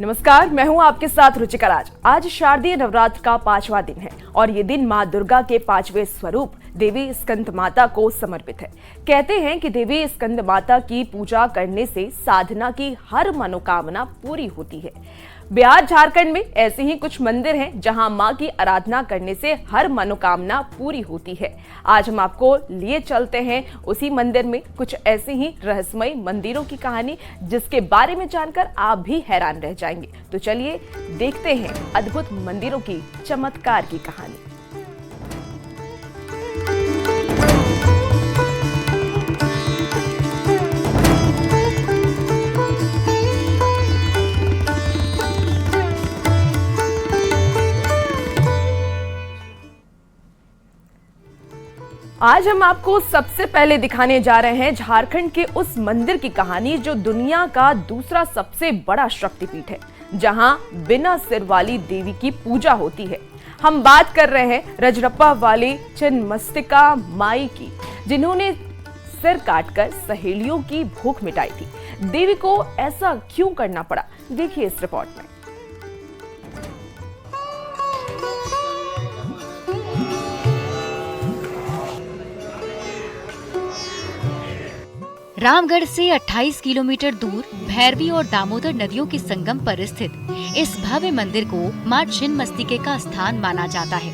नमस्कार, मैं हूं आपके साथ रुचिका राज। आज शारदीय नवरात्र का 5वां दिन है और ये दिन मां दुर्गा के 5वें स्वरूप देवी स्कंद माता को समर्पित है। कहते हैं कि देवी स्कंद माता की पूजा करने से साधना की हर मनोकामना पूरी होती है। बिहार झारखंड में ऐसे ही कुछ मंदिर हैं जहां मां की आराधना करने से हर मनोकामना पूरी होती है। आज हम आपको लिए चलते हैं उसी मंदिर में कुछ ऐसे ही रहस्यमय मंदिरों की कहानी, जिसके बारे में जानकर आप भी हैरान रह जाएंगे। तो चलिए देखते हैं अद्भुत मंदिरों की चमत्कार की कहानी। आज हम आपको सबसे पहले दिखाने जा रहे हैं झारखंड के उस मंदिर की कहानी जो दुनिया का दूसरा सबसे बड़ा शक्तिपीठ है, जहां बिना सिर वाली देवी की पूजा होती है। हम बात कर रहे हैं रजरप्पा वाली छिन्नमस्तिका माई की, जिन्होंने सिर काटकर सहेलियों की भूख मिटाई थी। देवी को ऐसा क्यों करना पड़ा, देखिए इस रिपोर्ट में। रामगढ़ से 28 किलोमीटर दूर भैरवी और दामोदर नदियों के संगम पर स्थित इस भव्य मंदिर को मां छिन्नमस्तिका का स्थान माना जाता है।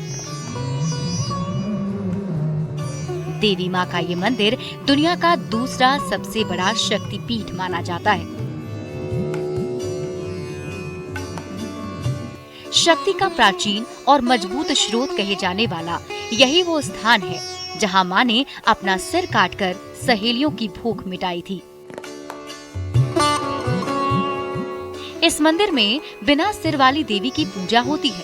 देवी मां का ये मंदिर दुनिया का दूसरा सबसे बड़ा शक्तिपीठ माना जाता है। शक्ति का प्राचीन और मजबूत स्रोत कहे जाने वाला यही वो स्थान है जहां मां ने अपना सिर काटकर सहेलियों की भूख मिटाई थी। इस मंदिर में बिना सिर वाली देवी की पूजा होती है।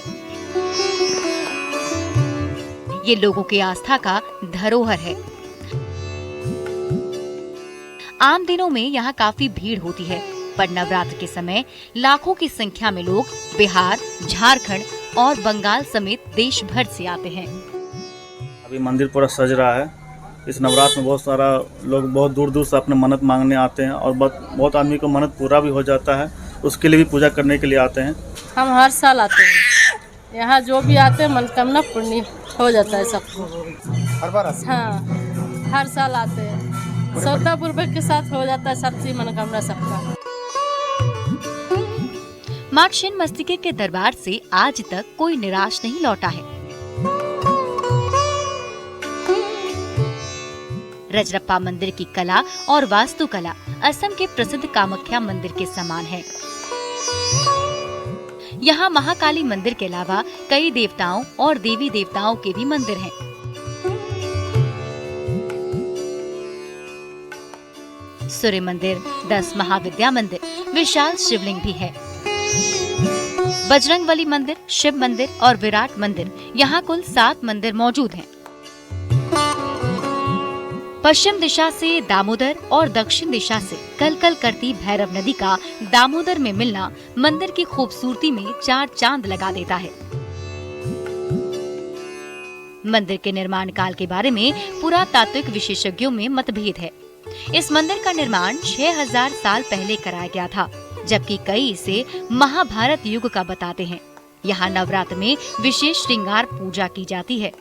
ये लोगों की आस्था का धरोहर है। आम दिनों में यहाँ काफी भीड़ होती है, पर नवरात्र के समय लाखों की संख्या में लोग बिहार, झारखंड और बंगाल समेत देश भर से आते हैं। अभी मंदिर पूरा सज रहा है। इस नवरात्र में बहुत सारा लोग बहुत दूर दूर से अपने मन्नत मांगने आते हैं और बहुत आदमी को मन्नत पूरा भी हो जाता है, उसके लिए भी पूजा करने के लिए आते हैं। हम हर साल आते हैं, यहाँ जो भी आते हैं मनोकामना पूर्ण हो जाता है सबको। हर बार हाँ, हर साल आते हैं, श्रद्धापूर्वक के साथ हो जाता है सब चीज मनोकामना सबका। मां छिन्नमस्तिका के दरबार से आज तक कोई निराश नहीं लौटा है। रजरप्पा मंदिर की कला और वास्तुकला असम के प्रसिद्ध कामाख्या मंदिर के समान है। यहाँ महाकाली मंदिर के अलावा कई देवताओं और देवी देवताओं के भी मंदिर हैं। सूर्य मंदिर, 10 महाविद्या मंदिर, विशाल शिवलिंग भी है। बजरंगबली मंदिर, शिव मंदिर और विराट मंदिर, यहाँ कुल 7 मंदिर मौजूद हैं। पश्चिम दिशा से दामोदर और दक्षिण दिशा से कलकल करती भैरव नदी का दामोदर में मिलना मंदिर की खूबसूरती में 4 चांद लगा देता है। मंदिर के निर्माण काल के बारे में पुरातात्विक विशेषज्ञों में मतभेद है। इस मंदिर का निर्माण 6000 साल पहले कराया गया था, जबकि कई इसे महाभारत युग का बताते हैं। यहाँ नवरात्र में विशेष श्रृंगार पूजा की जाती है।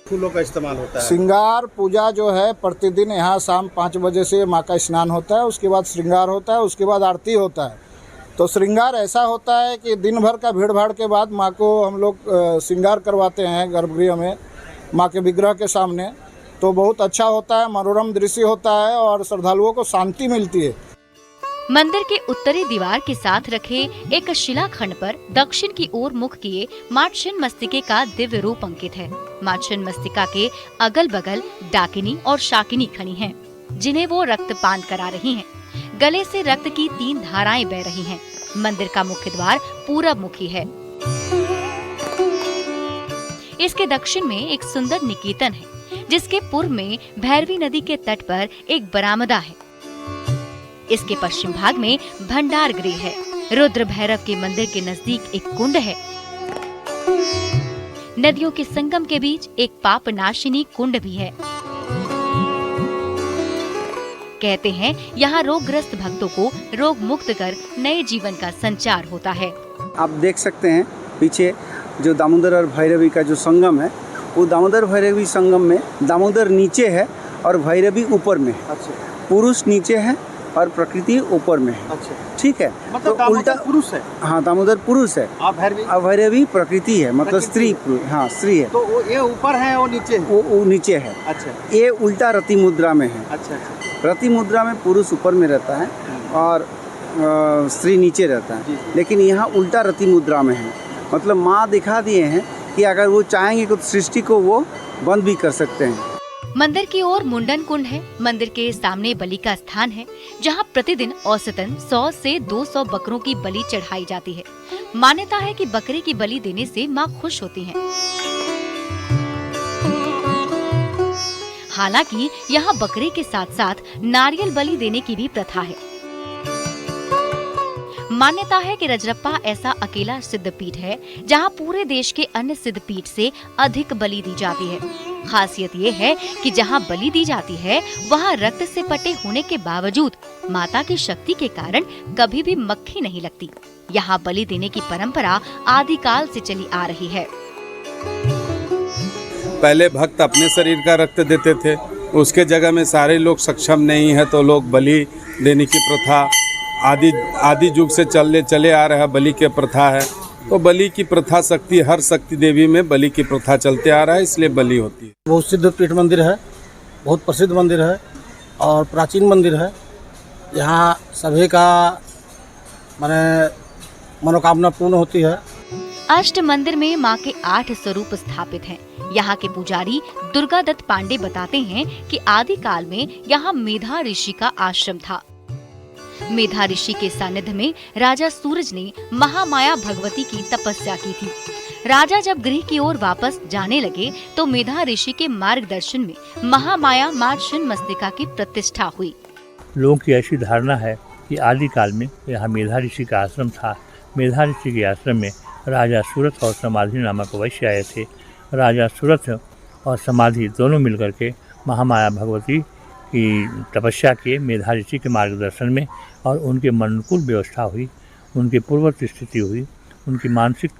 फूलों का इस्तेमाल होता है। श्रृंगार पूजा जो है प्रतिदिन यहाँ शाम 5 बजे से माँ का स्नान होता है, उसके बाद श्रृंगार होता है, उसके बाद आरती होता है। तो श्रृंगार ऐसा होता है कि दिन भर का भीड़ भाड़ के बाद माँ को हम लोग श्रृंगार करवाते हैं गर्भगृह में माँ के विग्रह के सामने। तो बहुत अच्छा होता है, मनोरम दृश्य होता है और श्रद्धालुओं को शांति मिलती है। मंदिर के उत्तरी दीवार के साथ रखे एक शिलाखंड पर दक्षिण की ओर मुख किए मां छिन्नमस्तिका का दिव्य रूप अंकित है। मां छिन्नमस्तिका के अगल बगल डाकिनी और शाकिनी खड़ी हैं, जिन्हें वो रक्तपान करा रही हैं। गले से रक्त की 3 धाराएं बह रही हैं। मंदिर का मुख्य द्वार पूरब मुखी है। इसके दक्षिण में एक सुंदर निकेतन है, जिसके पूर्व में भैरवी नदी के तट पर एक बरामदा है। इसके पश्चिम भाग में भंडार गृह है। रुद्र भैरव के मंदिर के नजदीक एक कुंड है। नदियों के संगम के बीच एक पापनाशिनी कुंड भी है। कहते हैं यहाँ रोगग्रस्त भक्तों को रोग मुक्त कर नए जीवन का संचार होता है। आप देख सकते हैं पीछे जो दामोदर और भैरवी का जो संगम है, वो दामोदर भैरवी संगम में दामोदर नीचे है और भैरवी ऊपर में है। अच्छा पुरुष नीचे है और प्रकृति ऊपर में है। अच्छा, ठीक है, मतलब उल्टा पुरुष है। हाँ, दामोदर पुरुष है आप भैरवी और भैरवी प्रकृति है, मतलब स्त्री। हाँ, स्त्री है। तो वो ये ऊपर है, वो नीचे है। वो नीचे है। अच्छा ये उल्टा रति मुद्रा में है। अच्छा अच्छा। रति मुद्रा में पुरुष ऊपर में रहता है और स्त्री नीचे रहता है, लेकिन यहाँ उल्टा रति मुद्रा में है। मतलब माँ दिखा दिए हैं कि अगर वो चाहेंगे तो सृष्टि को वो बंद भी कर सकते हैं। मंदिर की ओर मुंडन कुंड है। मंदिर के सामने बलि का स्थान है, जहां प्रतिदिन औसतन 100 से 200 बकरों की बलि चढ़ाई जाती है। मान्यता है कि बकरे की बलि देने से मां खुश होती हैं। हालांकि यहाँ बकरे के साथ साथ नारियल बलि देने की भी प्रथा है। मान्यता है कि रजरप्पा ऐसा अकेला सिद्धपीठ है जहां पूरे देश के अन्य सिद्धपीठ से अधिक बलि दी जाती है। खासियत ये है कि जहां बलि दी जाती है वहां रक्त से पटे होने के बावजूद माता की शक्ति के कारण कभी भी मक्खी नहीं लगती। यहाँ बलि देने की परंपरा आदिकाल से चली आ रही है। पहले भक्त अपने शरीर का रक्त देते थे, उसके जगह में सारे लोग सक्षम नहीं है तो लोग बलि देने की प्रथा आदि युग से चले आ रहा है। बलि की प्रथा है, तो बलि की प्रथा हर शक्ति देवी में बलि की प्रथा चलते आ रहा है, इसलिए बलि होती है। बहुत सिद्ध पीठ मंदिर है, बहुत प्रसिद्ध मंदिर है और प्राचीन मंदिर है। यहाँ सभी का मनोकामना पूर्ण होती है। अष्ट मंदिर में मां के 8 स्वरूप स्थापित हैं। यहाँ के पुजारी दुर्गा दत्त पांडे बताते हैं कि आदिकाल में यहाँ मेधा ऋषि का आश्रम था। मेधा ऋषि के सानिध्य में राजा सूरज ने महामाया भगवती की तपस्या की थी। राजा जब गृह की ओर वापस जाने लगे तो मेधा ऋषि के मार्गदर्शन में महामाया मां छिन्नमस्तिका की प्रतिष्ठा हुई। लोगों की ऐसी धारणा है कि आदिकाल में यहाँ मेधा ऋषि का आश्रम था। मेधा ऋषि के आश्रम में राजा सूरत और समाधि नामक वैश्य आए थे। राजा सूरत और समाधि दोनों मिलकर के महामाया भगवती की तपस्या किए मेधा ऋषि के मार्गदर्शन में, और उनके अनुकूल व्यवस्था हुई, उनकी पूर्ववत स्थिति हुई, उनकी मानसिक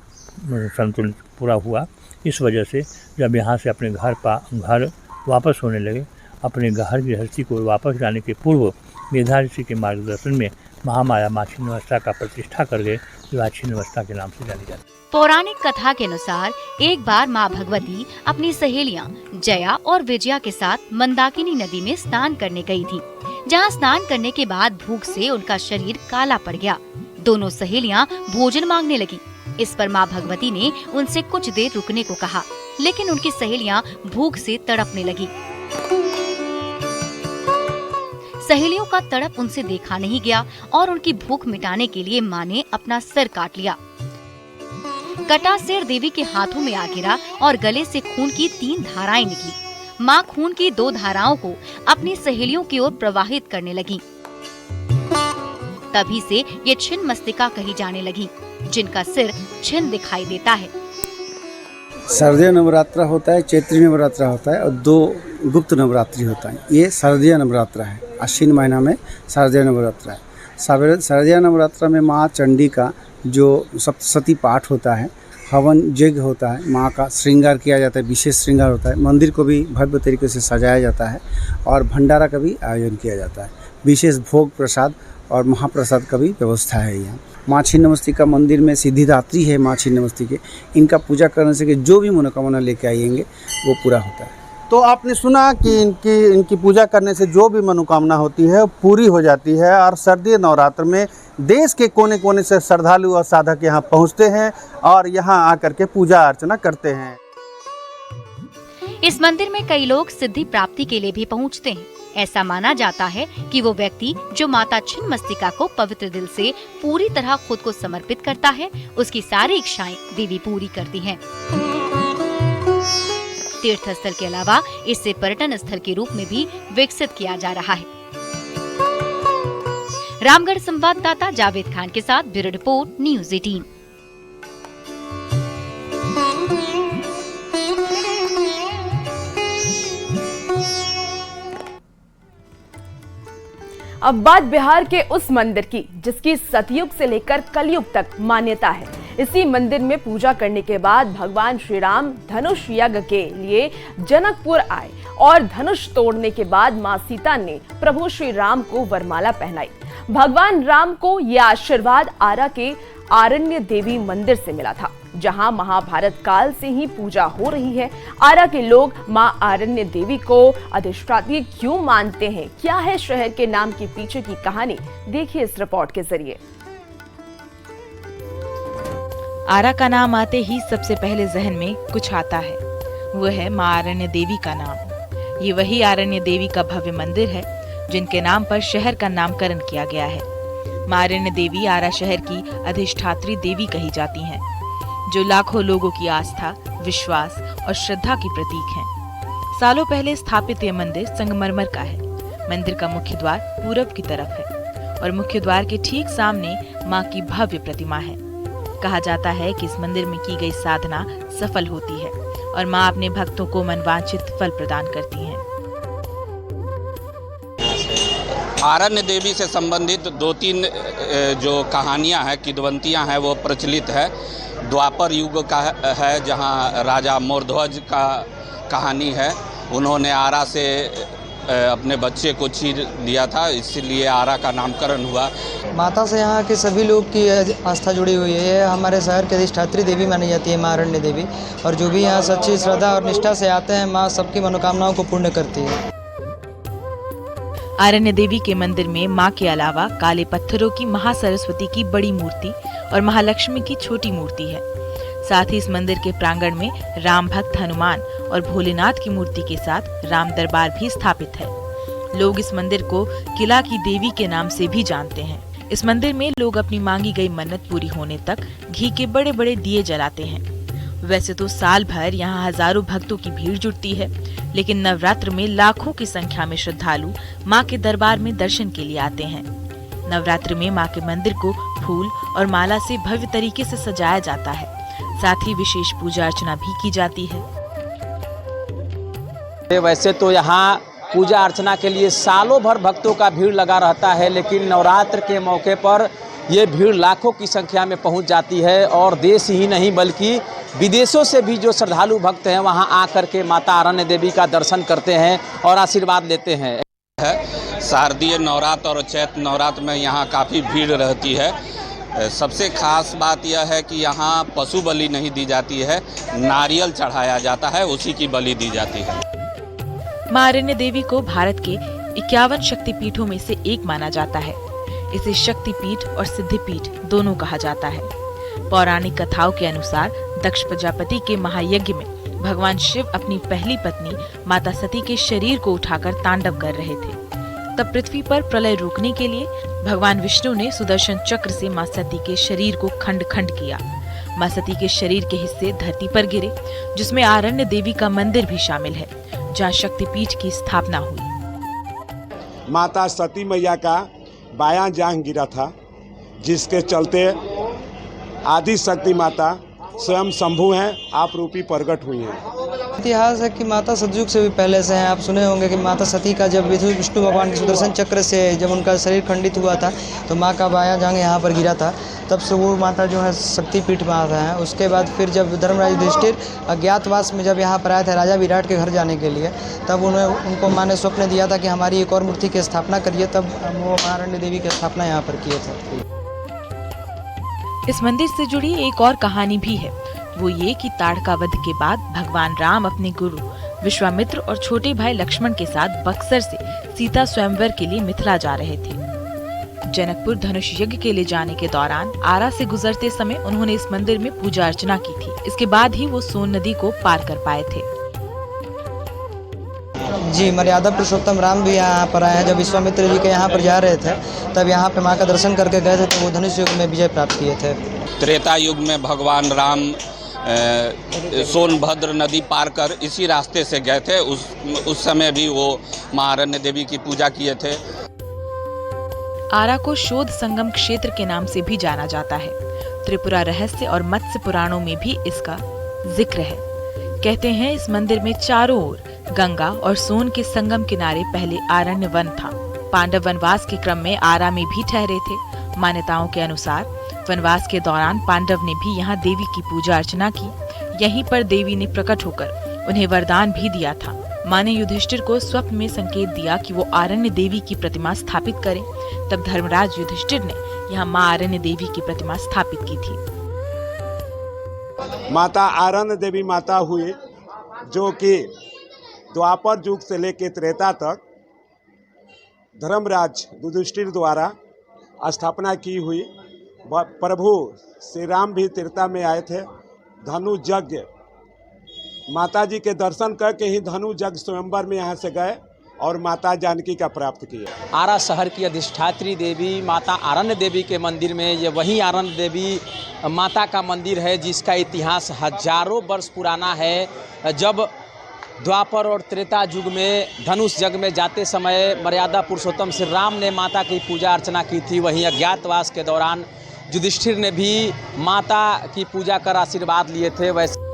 संतुलन पूरा हुआ। इस वजह से जब यहाँ से अपने घर वापस होने लगे, अपने घर गृहस्थी को वापस जाने के पूर्व मेधा ऋषि के मार्गदर्शन में महामाया मां छिन्नमस्तिका का प्रतिष्ठा कर गए, जो छिन्नमस्तिका के नाम से जानी जाती है। पौराणिक कथा के अनुसार एक बार मां भगवती अपनी सहेलियां जया और विजया के साथ मंदाकिनी नदी में स्नान करने गई थी, जहां स्नान करने के बाद भूख से उनका शरीर काला पड़ गया। दोनों सहेलियां भोजन मांगने लगी। इस पर मां भगवती ने उनसे कुछ देर रुकने को कहा, लेकिन उनकी सहेलियां भूख से तड़पने लगी। सहेलियों का तड़प उनसे देखा नहीं गया और उनकी भूख मिटाने के लिए मां ने अपना सिर काट लिया। कटा सिर देवी के हाथों में आ गिरा और गले से खून की 3 धाराएं निकली। मां खून की 2 धाराओं को अपनी सहेलियों की ओर प्रवाहित करने लगी। तभी से ये छिन्नमस्तिका कही जाने लगी, जिनका सिर छिन्न दिखाई देता है। शारदीय नवरात्रा होता है, चैत्री नवरात्रा होता है और 2 गुप्त नवरात्रि होता है। ये शारदीय नवरात्रा है, आश्विन महीना में शारदीय नवरात्रा है। शारदीय नवरात्रा में माँ चंडी का जो सप्तशती पाठ होता है, हवन यज्ञ होता है, माँ का श्रृंगार किया जाता है, विशेष श्रृंगार होता है। मंदिर को भी भव्य तरीके से सजाया जाता है और भंडारा का भी आयोजन किया जाता है। विशेष भोग प्रसाद और महाप्रसाद का भी व्यवस्था है। यहाँ माँ छिन्नमस्तिका मंदिर में सिद्धिदात्री है माँ छिन्नमस्तिका। इनका पूजा करने से जो भी मनोकामना लेके आएंगे वो पूरा होता है। तो आपने सुना कि इनकी पूजा करने से जो भी मनोकामना होती है पूरी हो जाती है। और सर्दी नवरात्र में देश के कोने कोने से श्रद्धालु और साधक यहाँ पहुँचते हैं और यहाँ आकर के पूजा अर्चना करते हैं। इस मंदिर में कई लोग सिद्धि प्राप्ति के लिए भी पहुँचते हैं। ऐसा माना जाता है कि वो व्यक्ति जो माता छिन्नमस्तिका को पवित्र दिल से पूरी तरह खुद को समर्पित करता है, उसकी सारी इच्छाएं देवी पूरी करती हैं। तीर्थ स्थल के अलावा इसे पर्यटन स्थल के रूप में भी विकसित किया जा रहा है। रामगढ़ संवाददाता जावेद खान के साथ ब्यूरो रिपोर्ट न्यूज़ 18। अब बात बिहार के उस मंदिर की जिसकी सतयुग से लेकर कलयुग तक मान्यता है। इसी मंदिर में पूजा करने के बाद भगवान श्री राम धनुष यज्ञ के लिए जनकपुर आए और धनुष तोड़ने के बाद मां सीता ने प्रभु श्री राम को वरमाला पहनाई। भगवान राम को यह आशीर्वाद आरा के आरण्य देवी मंदिर से मिला था, जहां महाभारत काल से ही पूजा हो रही है। आरा के लोग मां आरण्य देवी को अधिष्ठात्री क्यों मानते हैं, क्या है शहर के नाम के पीछे की कहानी, देखिए इस रिपोर्ट के जरिए। आरा का नाम आते ही सबसे पहले जहन में कुछ आता है, वो है मां आरण्य देवी का नाम। ये वही आरण्य देवी का भव्य मंदिर है जिनके नाम पर शहर का नामकरण किया गया है। मां आरण्य देवी आरा शहर की अधिष्ठात्री देवी कही जाती हैं, जो लाखों लोगों की आस्था, विश्वास और श्रद्धा की प्रतीक हैं। सालों पहले स्थापित ये मंदिर संगमरमर का है। मंदिर का मुख्य द्वार पूरब की तरफ है और मुख्य द्वार के ठीक सामने मां की भव्य प्रतिमा है। कहा जाता है कि इस मंदिर में की गई साधना सफल होती है और मां अपने भक्तों को मनवांछित फल प्रदान करती हैं। आरण्य देवी से संबंधित 2-3 जो कहानियां हैं, किंवदंतियां हैं, वो प्रचलित है। द्वापर युग का है, जहां राजा मोरध्वज का कहानी है। उन्होंने आरा से अपने बच्चे को चीर दिया था, इसलिए आरा का नामकरण हुआ। माता से यहाँ के सभी लोग की आस्था जुड़ी हुई है। हमारे शहर की अधिष्ठात्री देवी मानी जाती है मां आरण्य देवी, और जो भी यहाँ सच्ची श्रद्धा और निष्ठा से आते हैं, माँ सबकी मनोकामनाओं को पूर्ण करती है। आरण्य देवी के मंदिर में मां के अलावा काले पत्थरों की महासरस्वती की बड़ी मूर्ति और महालक्ष्मी की छोटी मूर्ति है। साथ ही इस मंदिर के प्रांगण में राम भक्त हनुमान और भोलेनाथ की मूर्ति के साथ राम दरबार भी स्थापित है। लोग इस मंदिर को किला की देवी के नाम से भी जानते हैं। इस मंदिर में लोग अपनी मांगी गई मन्नत पूरी होने तक घी के बड़े बड़े दिए जलाते हैं। वैसे तो साल भर यहाँ हजारों भक्तों की भीड़ जुटती है, लेकिन नवरात्र में लाखों की संख्या में श्रद्धालु मां के दरबार में दर्शन के लिए आते हैं। नवरात्र में मां के मंदिर को फूल और माला से भव्य तरीके से सजाया जाता है। साथ ही विशेष पूजा अर्चना भी की जाती है। वैसे तो यहाँ पूजा अर्चना के लिए सालों भर भक्तों का भीड़ लगा रहता है, लेकिन नवरात्र के मौके पर ये भीड़ लाखों की संख्या में पहुंच जाती है और देश ही नहीं बल्कि विदेशों से भी जो श्रद्धालु भक्त हैं वहां आकर के माता आरण्य देवी का दर्शन करते हैं और आशीर्वाद लेते हैं। शारदीय नवरात्र और चैत्र नवरात्र में यहाँ काफ़ी भीड़ रहती है। सबसे खास बात यह है कि यहाँ पशु बलि नहीं दी जाती है, नारियल चढ़ाया जाता है, उसी की बलि दी जाती है। मां आरण्य देवी को भारत के 51 शक्तिपीठों में से एक माना जाता है। इसे शक्तिपीठ और सिद्धिपीठ दोनों कहा जाता है। पौराणिक कथाओं के अनुसार दक्ष प्रजापति के महायज्ञ में भगवान शिव अपनी पहली पत्नी माता सती के शरीर को उठाकर तांडव कर रहे थे। तब पृथ्वी पर प्रलय रोकने के लिए भगवान विष्णु ने सुदर्शन चक्र से मां सती के शरीर को खंड खंड किया। मां सती के शरीर के हिस्से धरती पर गिरे, जिसमें आरण्य देवी का मंदिर भी शामिल है, जहाँ शक्तिपीठ की स्थापना हुई। माता सती मैया का बायां जांघ गिरा था, जिसके चलते आदि शक्ति माता स्वयं शंभु हैं, आप रूपी प्रकट हुई हैं। इतिहास है कि माता सतयुग से भी पहले से हैं। आप सुने होंगे कि माता सती का जब विष्णु भगवान के सुदर्शन चक्र से जब उनका शरीर खंडित हुआ था, तो माँ का बायां जांघ यहाँ पर गिरा था। तब से वो माता जो है शक्तिपीठ में आता है। उसके बाद फिर जब धर्मराज युधिष्ठिर अज्ञातवास में जब यहाँ पर आए थे राजा विराट के घर जाने के लिए, तब उनको माँ ने स्वप्न दिया था कि हमारी एक और मूर्ति की स्थापना करिए। तब वो मां आरण्य देवी की स्थापना यहाँ पर किए थे। इस मंदिर से जुड़ी एक और कहानी भी है, वो ये कि ताड़का वध के बाद भगवान राम अपने गुरु विश्वामित्र और छोटे भाई लक्ष्मण के साथ बक्सर से सीता स्वयंवर के लिए मिथिला जा रहे थे। जनकपुर धनुष यज्ञ के लिए जाने के दौरान आरा से गुजरते समय उन्होंने इस मंदिर में पूजा अर्चना की थी। इसके बाद ही वो सोन नदी को पार कर पाए थे। जी, मर्यादा पुरुषोत्तम राम भी यहाँ पर आए हैं। जब विश्वामित्र जी के यहाँ पर जा रहे थे, तब यहाँ पे माँ का दर्शन करके गए थे, तो वो धनुष युग में विजय प्राप्त किए थे। त्रेता युग में भगवान राम सोनभद्र नदी पार कर इसी रास्ते से गए थे। उस समय भी वो मां आरण्य देवी की पूजा किए थे। आरा को शोध संगम क्षेत्र के नाम से भी जाना जाता है। त्रिपुरा रहस्य और मत्स्य पुराणों में भी इसका जिक्र है। कहते हैं इस मंदिर में चारों ओर गंगा और सोन के संगम किनारे पहले आरण्य वन था। पांडव वनवास के क्रम में आरा में भी ठहरे थे। मान्यताओं के अनुसार वनवास के दौरान पांडव ने भी यहाँ देवी की पूजा अर्चना की। यहीं पर देवी ने प्रकट होकर उन्हें वरदान भी दिया था। माँ ने युधिष्ठिर को स्वप्न में संकेत दिया कि वो आरण्य देवी की प्रतिमा स्थापित करें। तब धर्मराज युधिष्ठिर ने यहाँ माँ आरण्य देवी की प्रतिमा स्थापित की थी। माता आरण्य देवी माता हुई, जो कि द्वापर युग से लेकर त्रेता तक धर्मराज युधिष्ठिर द्वारा स्थापना की हुई। प्रभु श्री राम भी त्रेता में आए थे। धनु यज्ञ, माता जी के दर्शन करके ही धनु यज्ञ स्वयंवर में यहाँ से गए और माता जानकी का प्राप्त किया। आरा शहर की अधिष्ठात्री देवी माता आरण्य देवी के मंदिर में, ये वही आरण्य देवी माता का मंदिर है जिसका इतिहास हजारों वर्ष पुराना है। जब द्वापर और त्रेता युग में धनुष यज्ञ में जाते समय मर्यादा पुरुषोत्तम श्री राम ने माता की पूजा अर्चना की थी। वहीं अज्ञातवास के दौरान युधिष्ठिर ने भी माता की पूजा कर आशीर्वाद लिए थे। वैसे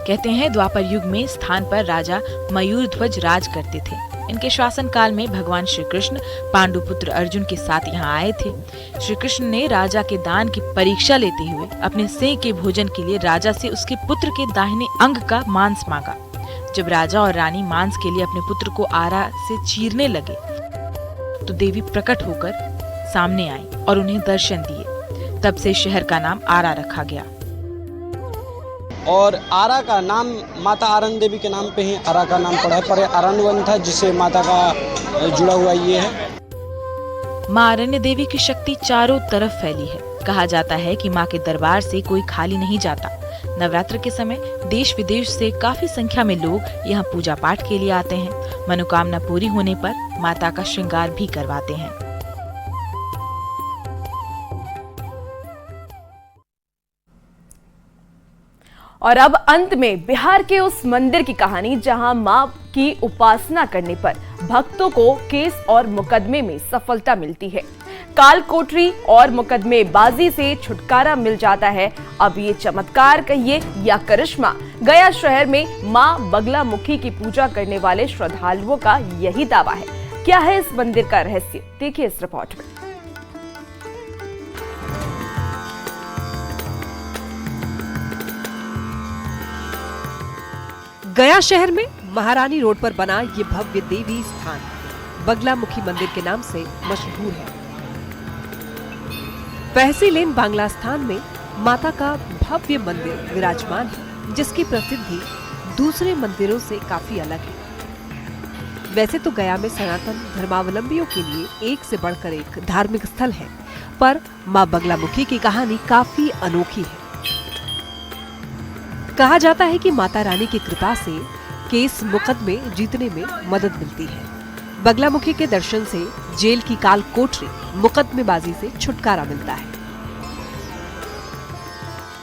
कहते हैं द्वापर युग में स्थान पर राजा मयूरध्वज राज करते थे। इनके शासन काल में भगवान श्री कृष्ण पांडुपुत्र अर्जुन के साथ यहाँ आए थे। श्री कृष्ण ने राजा के दान की परीक्षा लेते हुए अपने सिंह के भोजन के लिए राजा से उसके पुत्र के दाहिने अंग का मांस मांगा। जब राजा और रानी मांस के लिए अपने पुत्र को आरा से चीरने लगे तो देवी प्रकट होकर सामने आई और उन्हें दर्शन दिए। तब से शहर का नाम आरा रखा गया। और आरा का नाम माता आरण्य देवी के नाम पे ही आरा का नाम पड़ा है, पर आरण्य वन था जिससे माता का जुड़ा हुआ ये है। माँ आरण्य देवी की शक्ति चारों तरफ फैली है। कहा जाता है कि माँ के दरबार से कोई खाली नहीं जाता। नवरात्र के समय देश विदेश से काफी संख्या में लोग यहाँ पूजा पाठ के लिए आते हैं। मनोकामना पूरी होने पर माता का श्रृंगार भी करवाते हैं। और अब अंत में बिहार के उस मंदिर की कहानी जहां मां की उपासना करने पर भक्तों को केस और मुकदमे में सफलता मिलती है। काल कोठरी और मुकदमेबाजी से छुटकारा मिल जाता है। अब ये चमत्कार कहिए या करिश्मा, गया शहर में मां बगलामुखी की पूजा करने वाले श्रद्धालुओं का यही दावा है। क्या है इस मंदिर का रहस्य, देखिए इस रिपोर्ट में। गया शहर में महारानी रोड पर बना ये भव्य देवी स्थान बगलामुखी मंदिर के नाम से मशहूर है। तहसील लेन बांग्ला स्थान में माता का भव्य मंदिर विराजमान है, जिसकी प्रसिद्धि दूसरे मंदिरों से काफी अलग है। वैसे तो गया में सनातन धर्मावलंबियों के लिए एक से बढ़कर एक धार्मिक स्थल है, पर मां बगलामुखी की कहानी काफी अनोखी है। कहा जाता है कि माता रानी की कृपा से केस मुकदमे जीतने में मदद मिलती है। बगलामुखी के दर्शन से जेल की काल कोठरी मुकदमेबाजी से छुटकारा मिलता है।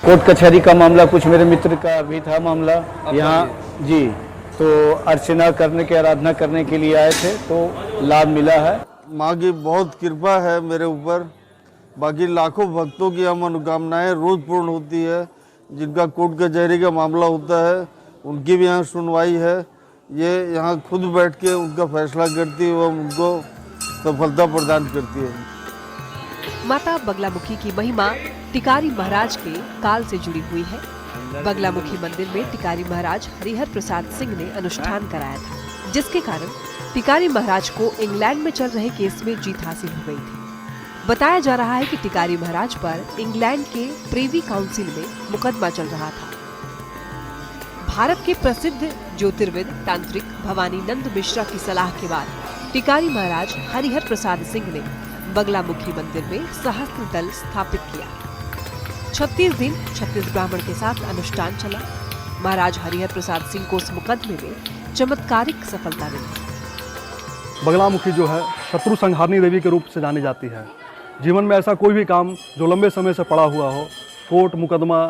कोर्ट कचहरी का मामला कुछ मेरे मित्र का भी था मामला यहाँ जी, तो अर्चना करने के आराधना करने के लिए आए थे तो लाभ मिला है। माँ की बहुत कृपा है मेरे ऊपर। बाकी लाखों भक्तों की मनोकामनाएं रोज पूर्ण होती है। जिनका कोर्ट कचहरी का मामला होता है उनकी भी यहाँ सुनवाई है। ये यहाँ खुद बैठ के उनका फैसला करती है एवं उनको सफलता प्रदान करती है। माता बगलामुखी की महिमा टिकारी महाराज के काल से जुड़ी हुई है। बगलामुखी मंदिर में टिकारी महाराज हरिहर प्रसाद सिंह ने अनुष्ठान कराया था, जिसके कारण टिकारी महाराज को इंग्लैंड में चल रहे केस में जीत हासिल हो गई थी। बताया जा रहा है कि टिकारी महाराज पर इंग्लैंड के प्रीवी काउंसिल में मुकदमा चल रहा था। भारत के प्रसिद्ध ज्योतिर्विद तांत्रिक भवानी नंद मिश्रा की सलाह के बाद टिकारी महाराज हरिहर प्रसाद सिंह ने बगलामुखी मंदिर में सहस्त्र दल स्थापित किया। 36 दिन 36 ब्राह्मण के साथ अनुष्ठान चला। महाराज हरिहर प्रसाद सिंह को उस मुकदमे में चमत्कारिक सफलता मिली। बगलामुखी जो है शत्रु संहारनी देवी के रूप से जानी जाती है। जीवन में ऐसा कोई भी काम जो लंबे समय से पड़ा हुआ हो, कोर्ट मुकदमा,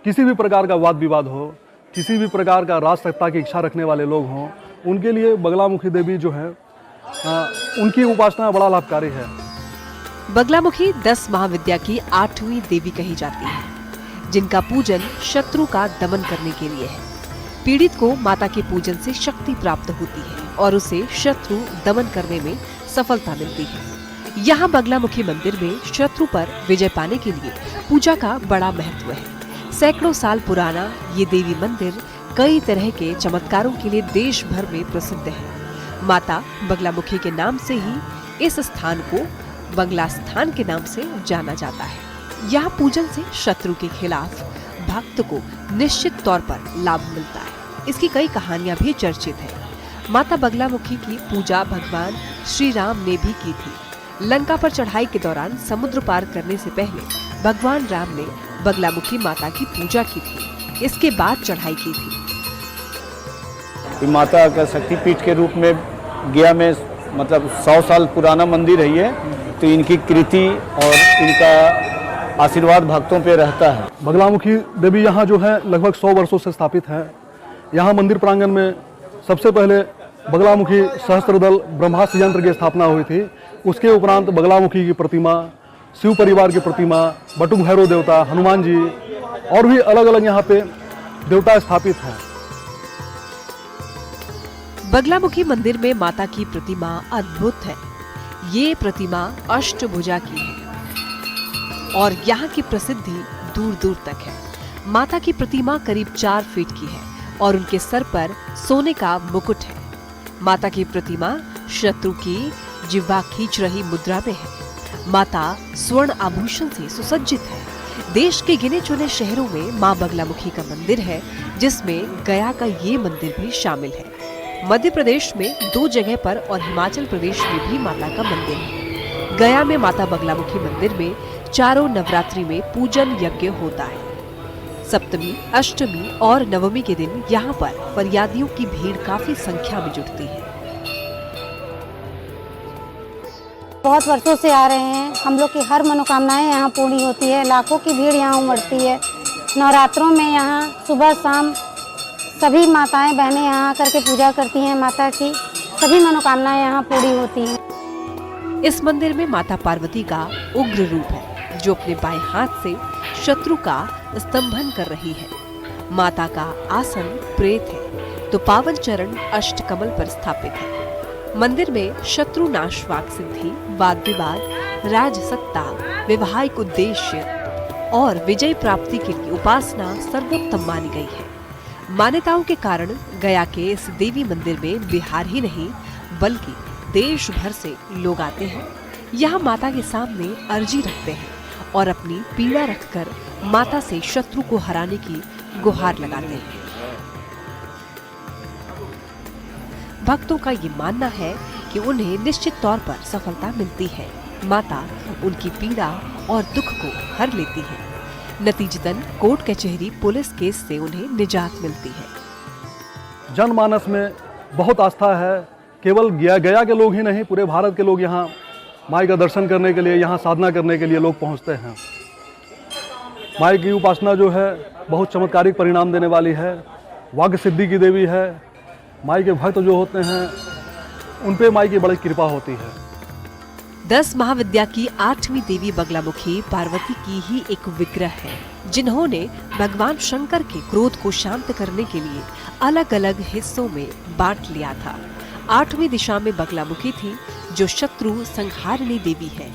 किसी भी प्रकार का वाद विवाद हो, किसी भी प्रकार का राज सत्ता की इच्छा रखने वाले लोग हों, उनके लिए बगलामुखी देवी जो है उनकी उपासना बड़ा लाभकारी है। बगलामुखी 10 महाविद्या की 8वीं देवी कही जाती है, जिनका पूजन शत्रु का दमन करने के लिए है। पीड़ित को माता के पूजन से शक्ति प्राप्त होती है और उसे शत्रु दमन करने में सफलता मिलती है। यहाँ बगलामुखी मंदिर में शत्रु पर विजय पाने के लिए पूजा का बड़ा महत्व है। सैकड़ों साल पुराना ये देवी मंदिर कई तरह के चमत्कारों के लिए देश भर में प्रसिद्ध है। माता बगलामुखी के नाम से ही इस स्थान को बगला स्थान के नाम से जाना जाता है। यहाँ पूजन से शत्रु के खिलाफ भक्त को निश्चित तौर पर लाभ मिलता है। इसकी कई कहानियां भी चर्चित हैं। माता बगलामुखी की पूजा भगवान श्री राम ने भी की थी। लंका पर चढ़ाई के दौरान समुद्र पार करने से पहले भगवान राम ने बगलामुखी माता की पूजा की थी। इसके बाद चढ़ाई की थी। माता का शक्तिपीठ के रूप में गया में मतलब 100 साल पुराना मंदिर है ये, तो इनकी कृति और इनका आशीर्वाद भक्तों पे रहता है। बगलामुखी देवी यहाँ जो है लगभग 100 वर्षों से स्थापित है। यहाँ मंदिर प्रांगण में सबसे पहले बगलामुखी सहस्त्रदल ब्रह्मास्त्र यंत्र की स्थापना हुई थी। उसके उपरांत बगलामुखी की प्रतिमा, शिव परिवार की प्रतिमा, बटुक भैरव देवता, हनुमान जी और भी अलग अलग यहाँ पे देवता स्थापित हैं। बगलामुखी मंदिर में माता की प्रतिमा अद्भुत है। ये प्रतिमा अष्टभुजा की है और यहाँ की प्रसिद्धि दूर दूर तक है। माता की प्रतिमा करीब 4 फीट की है और उनके सर पर सोने का मुकुट है। माता की प्रतिमा शत्रु की जिह्वा खींच रही मुद्रा में है। माता स्वर्ण आभूषण से सुसज्जित है। देश के गिने चुने शहरों में मां बगलामुखी का मंदिर है, जिसमें गया का ये मंदिर भी शामिल है। मध्य प्रदेश में 2 जगह पर और हिमाचल प्रदेश में भी माता का मंदिर है। गया में माता बगलामुखी मंदिर में चारों नवरात्रि में पूजन यज्ञ होता है। सप्तमी, अष्टमी और नवमी के दिन यहाँ पर फरियादियों की भीड़ काफी संख्या में जुटती है। बहुत वर्षों से आ रहे हैं। हम लोग की हर मनोकामनाएं यहाँ पूरी होती है। लाखों की भीड़ यहाँ उमड़ती है। नवरात्रों में यहाँ सुबह शाम सभी माताएं बहनें यहाँ आकर के पूजा करती हैं। माता की सभी मनोकामनाएं यहाँ पूरी होती हैं। इस मंदिर में माता पार्वती का उग्र रूप है, जो अपने बाएं हाथ से शत्रु का स्तंभन कर रही है। माता का आसन प्रेत है तो पावन चरण अष्टकमल पर स्थापित है। मंदिर में शत्रु नाशवाक सिद्धि, वाद विवाद, राजसत्ता, वैवाहिक उद्देश्य और विजय प्राप्ति के लिए उपासना सर्वोत्तम मानी गई है। मान्यताओं के कारण गया के इस देवी मंदिर में बिहार ही नहीं बल्कि देश भर से लोग आते हैं। यहाँ माता के सामने अर्जी रखते हैं और अपनी पीड़ा रखकर माता से शत्रु को हराने की गुहार लगाते हैं। भक्तों का ये मानना है कि उन्हें निश्चित तौर पर सफलता मिलती है। माता उनकी पीड़ा और दुख को हर लेती है। नतीजतन कोर्ट कचहरी पुलिस केस से उन्हें निजात मिलती है। जनमानस में बहुत आस्था है। केवल गया के लोग ही नहीं, पूरे भारत के लोग यहाँ माई का दर्शन करने के लिए, यहाँ साधना करने के लिए लोग पहुँचते हैं। माई की उपासना जो है बहुत चमत्कारिक परिणाम देने वाली है। वाग्य सिद्धि की देवी है। माई के भक्त जो होते हैं उन पे माई की बड़ी कृपा होती है। 10 महाविद्या की 8वीं देवी बगलामुखी पार्वती की ही एक विग्रह है, जिन्होंने भगवान शंकर के क्रोध को शांत करने के लिए अलग अलग हिस्सों में बांट लिया था। 8वीं दिशा में बगलामुखी थी, जो शत्रु संहारिणी देवी है।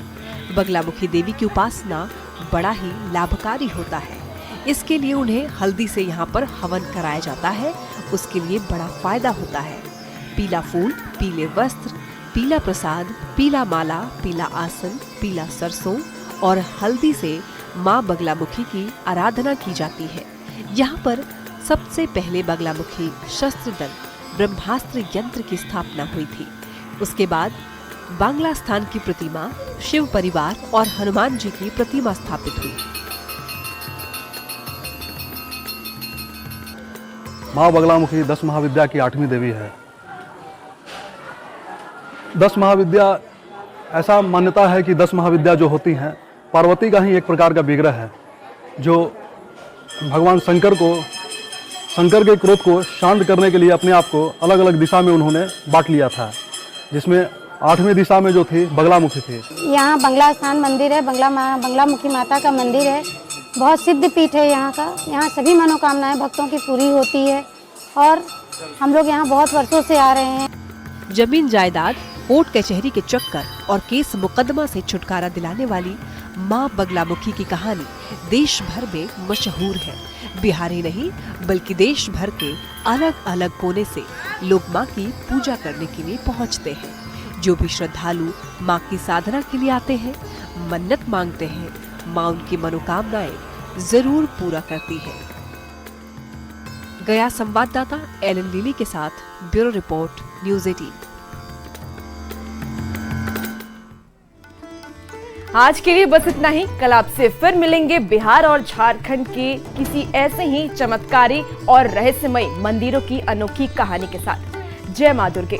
बगलामुखी देवी की उपासना बड़ा ही लाभकारी होता है। इसके लिए उन्हें हल्दी से यहाँ पर हवन कराया जाता है। उसके लिए बड़ा फायदा होता है। पीला फूल, पीले वस्त्र, पीला प्रसाद, पीला माला, पीला आसन, पीला सरसों और हल्दी से माँ बगलामुखी की आराधना की जाती है। यहाँ पर सबसे पहले बगलामुखी शस्त्रदल ब्रह्मास्त्र यंत्र की स्थापना हुई थी। उसके बाद बांग्ला स्थान की प्रतिमा, शिव परिवार और हनुमान जी की प्रतिमा स्थापित हुई। माँ बगलामुखी 10 महाविद्या की 8वीं देवी है। 10 महाविद्या, ऐसा मान्यता है कि 10 महाविद्या जो होती हैं पार्वती का ही एक प्रकार का विग्रह है, जो भगवान शंकर के क्रोध को शांत करने के लिए अपने आप को अलग अलग दिशा में उन्होंने बांट लिया था, जिसमें 8वीं दिशा में जो थी बगलामुखी थी। यहाँ बंगला स्थान मंदिर है। बंगलामुखी माता का मंदिर है। बहुत सिद्ध पीठ है यहाँ का। यहाँ सभी मनोकामनाएं भक्तों की पूरी होती है। और हम लोग यहाँ बहुत वर्षों से आ रहे हैं। जमीन जायदाद, कोर्ट कचहरी के चक्कर और केस मुकदमा से छुटकारा दिलाने वाली माँ बगलामुखी की कहानी देश भर में मशहूर है। बिहार ही नहीं बल्कि देश भर के अलग अलग कोने से लोग माँ की पूजा करने के लिए पहुँचते हैं। जो भी श्रद्धालु माँ की साधना के लिए आते हैं, मन्नत मांगते हैं, माँ उनकी मनोकामनाएं जरूर पूरा करती है। गया संवाददाता एलन लीली के साथ ब्यूरो रिपोर्ट, न्यूज़ 18। आज के लिए बस इतना ही। कल आपसे फिर मिलेंगे बिहार और झारखंड के किसी ऐसे ही चमत्कारी और रहस्यमय मंदिरों की अनोखी कहानी के साथ। जय मां दुर्गे।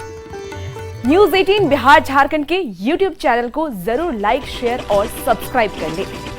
न्यूज़ 18 बिहार झारखंड के YouTube चैनल को जरूर लाइक, शेयर और सब्सक्राइब कर लें।